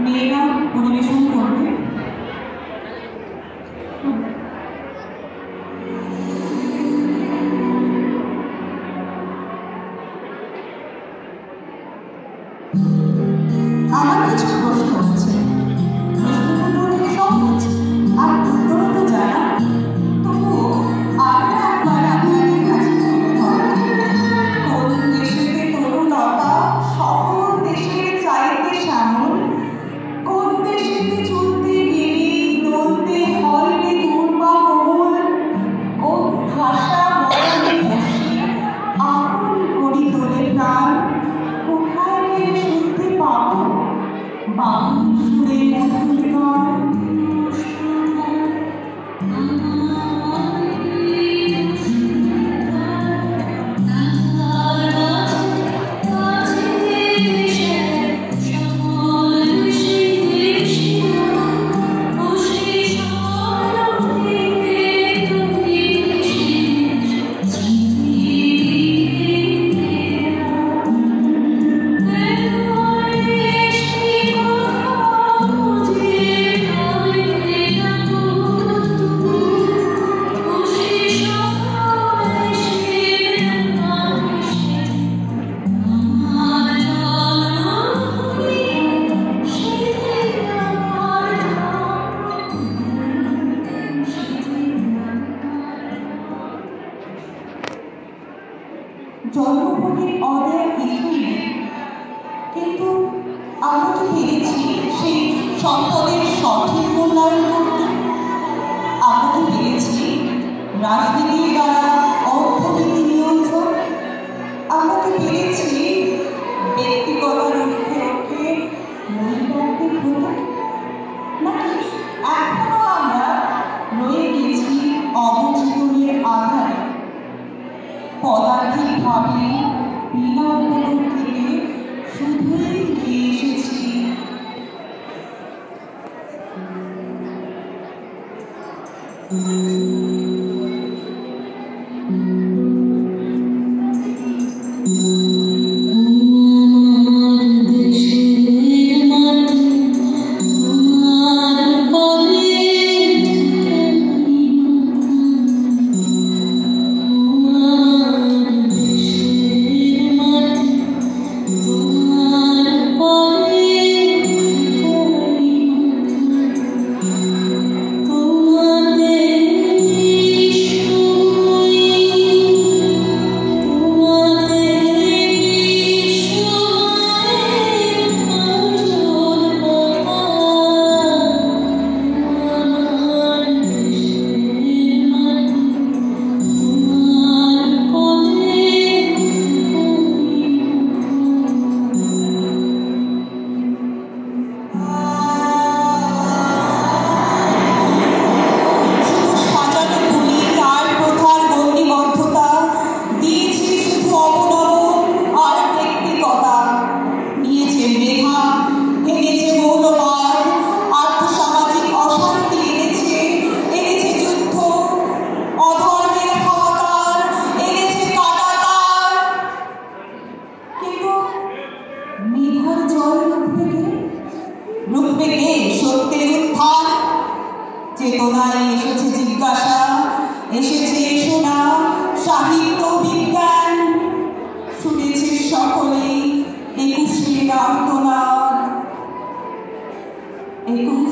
মেয়েরা পরিবেশন করবে। আমার কিছু প্রশ্ন আছে, প্রশ্নগুলো সব আছে আর উত্তর তো জানা, তবুও আমরা একবার আপনাদের কাছে তুলে ধরি। কোন দেশেতে তরুলতা সকল দেশের চাইতে শ্যামল, কোন দেশেতে চলতে গেলে নলতে হয় রে দুর্বা কোমল, কোন ভাষা বলে বসে আকুল করি তোলে প্রাণ, কোথায় গেলে শুনতে পাবো বাউল সুরে মধুর গান। জন্মভূমির অনেক কিছুই নেই, কিন্তু আমরা তো পেরেছি সেই সম্পদের সঠিক মূল্যায়ন করতে। আমরা তো পেরেছি রাজনীতির দ্বারা অর্থনীতি নিয়ন্ত্রণ। আমরা তো পেরেছি ব্যক্তিগতার ঊর্ধ্বে উঠে নৈতিক হতে। নাকি এখনো আমরা রয়ে গেছি অবচেতনের আধারে, পদার্থিক ভাবে বিনা উপলব্ধ থেকে শুধুই দিয়ে এসেছি। চেতনায় এসেছে জিজ্ঞাসা, এসেছে শোনা সাহিত্য বিজ্ঞান, শুনেছে সকলেই 21 আর্তনাদ। 21